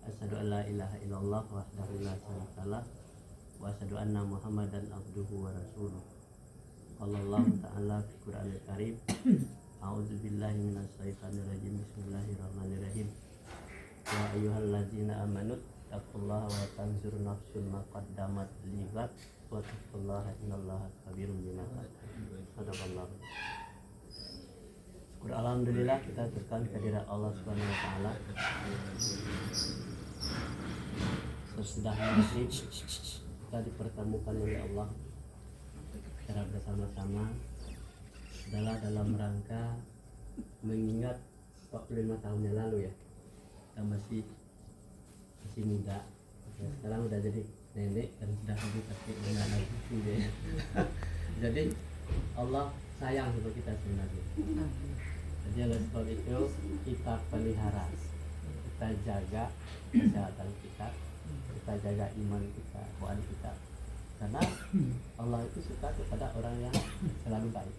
Asyhadu an la ilaha illallah wahdahu la syarikalah wa asyhadu anna Muhammadan abduhu wa rasuluh. Qallallahu ta'ala fi Qur'anil Karim. A'udzubillahi minasyaitonir rajim. Bismillahirrahmanirrahim. Ya ayyuhalladzina amanu taqullaha wa tanzur nafsun ma qaddamat lighad wa taqullaha innallaha khabirun bima ta'malun. Sadaqallahu. Syukur alhamdulillah kita aturkan kehadirat Allah Subhanahu wa taala. Sesudah maghrib kita dipertemukan oleh Allah secara bersama-sama adalah dalam rangka mengingat 45 tahun yang lalu ya. Kita masih muda. Ya, sekarang udah jadi nenek dan sudah hidup tapi dengan anak cucu ya. Jadi Allah sayang sama kita sebenarnya. Jadi oleh sebab itu kita pelihara, kita jaga kesehatan kita jaga iman kita, kekuatan kita. Karena Allah itu suka kepada orang yang selalu baik.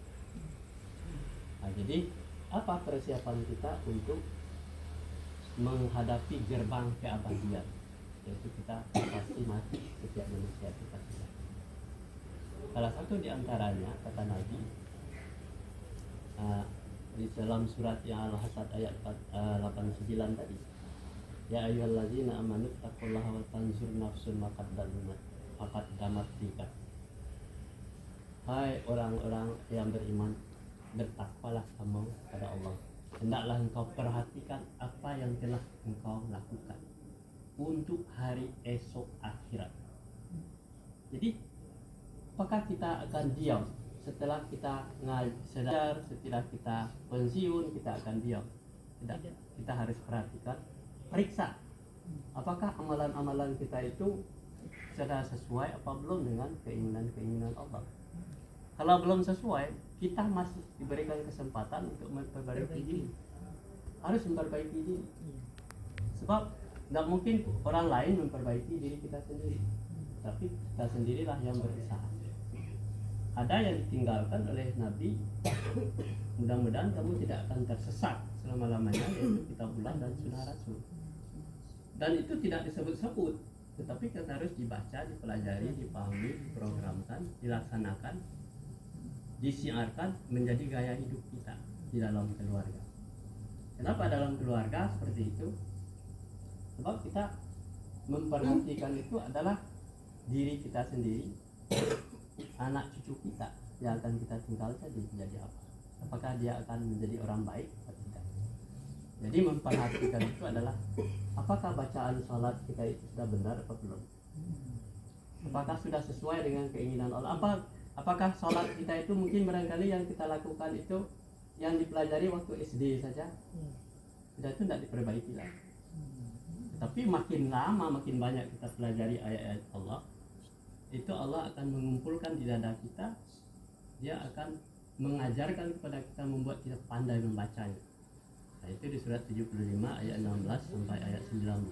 Nah, jadi apa persiapan kita untuk menghadapi gerbang keabadian? Yaitu kita pasti mati, setiap manusia itu pasti mati. Salah satu di antaranya kata Nabi di dalam surat yang Al-Hasad ayat 89 tadi, ya ayyuhalladzina amanu taqullaha wa tanzur nafsun ma qaddamat lighad. Hai orang-orang yang beriman, bertakwalah kamu kepada Allah. Hendaklah engkau perhatikan apa yang telah engkau lakukan untuk hari esok akhirat. Jadi apakah kita akan diam setelah kita sadar, setelah kita pensiun kita akan diam? Tidak, kita harus perhatikan, periksa apakah amalan-amalan kita itu sudah sesuai apa belum dengan keinginan-keinginan Allah. Kalau belum sesuai, kita masih diberikan kesempatan untuk memperbaiki diri. Harus memperbaiki diri. Sebab tidak mungkin orang lain memperbaiki diri kita sendiri, tapi kita sendirilah yang berusaha. Ada yang ditinggalkan oleh Nabi. Mudah-mudahan kamu tidak akan tersesat selama-lamanya, yaitu kitabullah dan sunnah Rasul. Dan itu tidak disebut-sebut, tetapi kita harus dibaca, dipelajari, dipahami, diprogramkan, dilaksanakan, disiarkan menjadi gaya hidup kita di dalam keluarga. Kenapa dalam keluarga seperti itu? Sebab kita memperhatikan itu adalah diri kita sendiri, anak cucu kita yang akan kita tinggal jadi apa? Apakah dia akan menjadi orang baik atau tidak? Jadi memperhatikan itu adalah apakah bacaan salat kita itu sudah benar atau belum? Apakah sudah sesuai dengan keinginan Allah? Apakah salat kita itu mungkin barangkali yang kita lakukan itu yang dipelajari waktu SD saja, sudah itu tidak diperbaiki lagi. Tapi makin lama makin banyak kita pelajari ayat-ayat Allah, itu Allah akan mengumpulkan di dada kita. Dia akan mengajarkan kepada kita, membuat kita pandai membacanya. Nah, itu di surat 75 ayat 16 sampai ayat 19.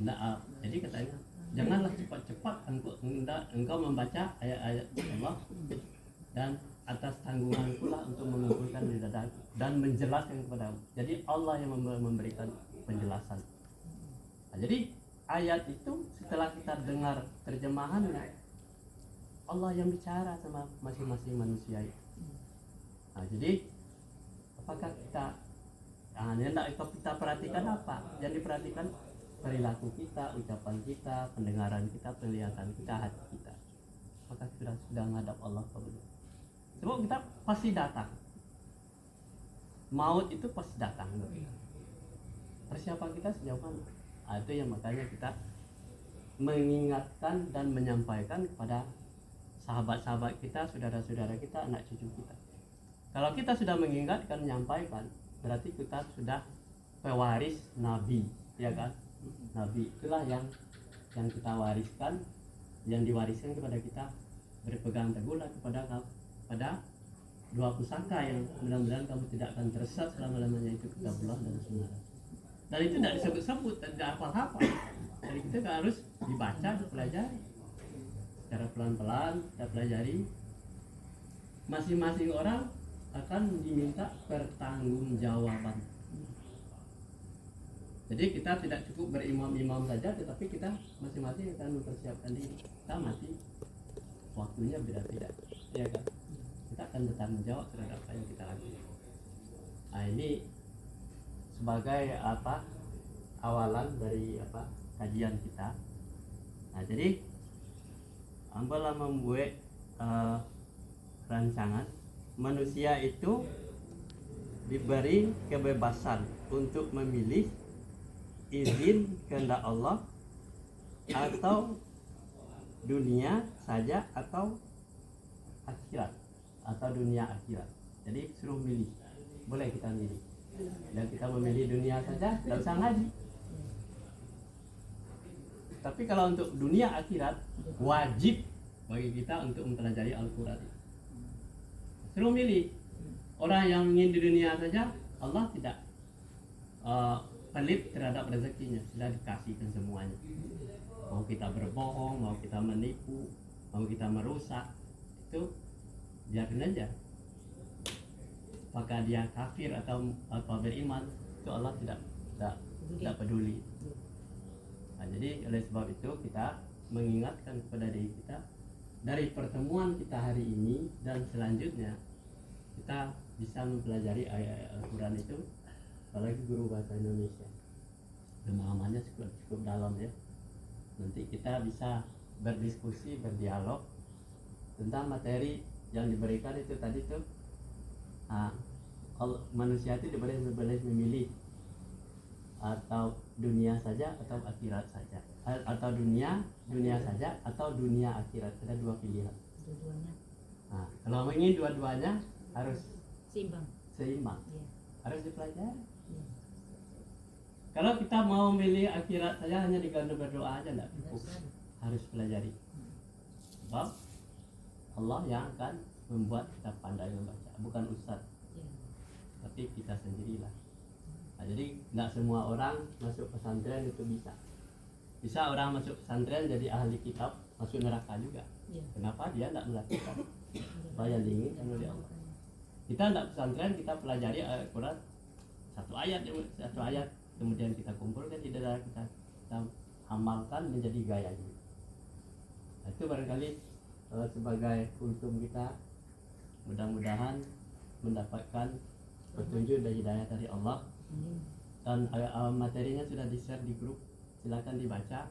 Nah, jadi katanya janganlah cepat-cepat engkau membaca ayat-ayat Allah, dan atas tanggunganku lah untuk mengumpulkan di dadaku dan menjelaskan kepadamu. Jadi Allah yang memberikan penjelasan. Nah, jadi ayat itu setelah kita dengar terjemahannya, Allah yang bicara sama masing-masing manusia itu. Nah, jadi apakah kita yang kita perhatikan apa? Yang diperhatikan perilaku kita, ucapan kita, pendengaran kita, penglihatan kita, hati kita. Apakah sudah menghadap Allah atau belum? Sebab kita pasti datang. Maut itu pasti datang. Persiapan kita sejauh mana? Nah, itu yang makanya kita mengingatkan dan menyampaikan kepada sahabat-sahabat kita, saudara-saudara kita, anak cucu kita. Kalau kita sudah mengingatkan, menyampaikan, berarti kita sudah pewaris Nabi, ya kan? Nabi itulah yang kita wariskan, yang diwariskan kepada kita. Berpegang teguhlah kepada dua pusaka yang mudah-mudahan kamu tidak akan tersesat selama-lamanya, itu kitabullah dan sunnah. Dan itu tidak disebut-sebut, tidak hafal-hafal. Jadi kita harus dibaca, dipelajari secara pelan-pelan, kita pelajari. Masing-masing orang akan diminta pertanggungjawaban. Jadi kita tidak cukup berimam-imam saja, tetapi kita masing-masing akan mempersiapkan diri. Kita mati waktunya beda-beda, ya kan? Kita akan bertanggung jawab terhadap apa yang kita lakukan. Nah ini sebagai apa awalan dari apa kajian kita. Nah jadi Ambalah membuat rancangan manusia itu diberi kebebasan untuk memilih izin kehendak Allah atau dunia saja atau akhirat atau dunia akhirat. Jadi suruh milih, boleh kita milih. Dan kita memilih dunia saja, tidak usah ngaji. Tapi kalau untuk dunia akhirat wajib bagi kita untuk mempelajari Al-Quran. Suruh milih. Orang yang ingin di dunia saja, Allah tidak pelit terhadap rezekinya, sudah dikasihkan semuanya. Mau kita berbohong, mau kita menipu, mau kita merusak, itu biarkan aja. Apakah dia kafir atau beriman, itu Allah tidak peduli. Nah, jadi oleh sebab itu kita mengingatkan kepada diri kita dari pertemuan kita hari ini dan selanjutnya kita bisa mempelajari ayat Al-Quran itu, apalagi guru bahasa Indonesia pemahamannya cukup dalam ya. Nanti kita bisa berdiskusi, berdialog tentang materi yang diberikan itu tadi tuh. Kalau manusia itu boleh memilih atau dunia saja atau akhirat saja, atau dunia saja atau dunia akhirat. Ada dua pilihan. Dua-duanya. Nah, kalau ingin dua-duanya harus seimbang. Ya. Harus dipelajari. Ya. Kalau kita mau milih akhirat saja hanya digandung berdoa aja tidak cukup. Harus pelajari. Sebab Allah yang akan membuat kita pandai membaca, bukan ustaz, Ya. tapi kita sendirilah. Nah, jadi tidak semua orang masuk pesantren itu bisa. Bisa orang masuk pesantren jadi ahli kitab, masuk neraka juga. Ya. Kenapa dia tidak melakukan apa yang diinginkan oleh Allah? Kita tidak pesantren, kita pelajari Al-Quran satu ayat, kemudian kita kumpulkan di dada kita amalkan menjadi gaya. Nah, itu barangkali sebagai kultum kita, mudah-mudahan mendapatkan petunjuk dan hidayah dari Allah. Dan materinya sudah di-share di grup, silakan dibaca,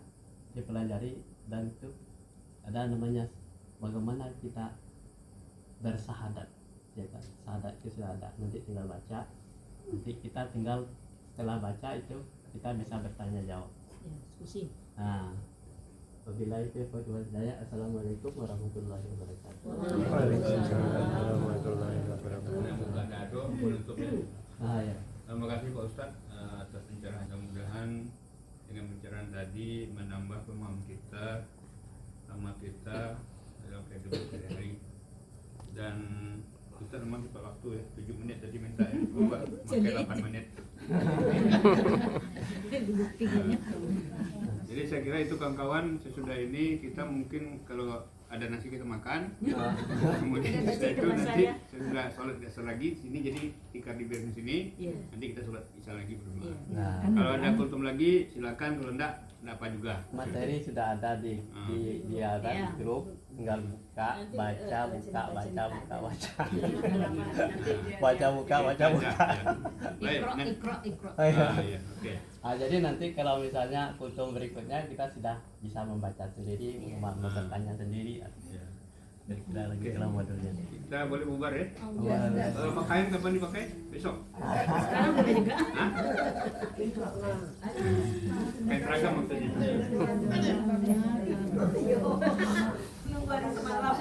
dipelajari, dan itu ada namanya bagaimana kita bersahadat, ya kan? Sahadat itu sudah ada, nanti tinggal baca, nanti kita tinggal setelah baca itu kita bisa bertanya jawab. Ya, diskusi. Nah, wabillahi taufiq wal hidayah. Assalamualaikum warahmatullahi wabarakatuh. Waalaikumsalam warahmatullahi wabarakatuh. Ya. Terima kasih Pak Ustadz atas pencerahan. Mudah-mudahan dengan pencerahan tadi menambah pemahaman kita, sama kita dalam kehidupan sehari-hari. Dan Ustadz memang kita waktu ya 7 menit tadi minta ya, pakai 8 menit. Jadi saya kira itu kawan-kawan, sesudah ini kita mungkin kalau ada nasi kita makan, kemudian setelah itu nanti sesudah sholat biasa lagi sini, jadi tikar dibiarkan sini, nanti kita sholat isya lagi berdua. Nah, Kalau ada kultum lagi silakan, kalau enggak apa juga. materi sudah ada di grup, tinggal buka, baca. Baik, Ikro. ya, oke. Jadi nanti kalau misalnya kultum berikutnya kita sudah bisa membaca sendiri, membacakannya sendiri. Ya. Jadi kita lagi dalam modulnya. Kita boleh bubar ya? Boleh. Pakaian kapan dipakai? Besok? Sekarang boleh juga. Hah? Kayak seragam maksudnya? Nunggu hari semalam.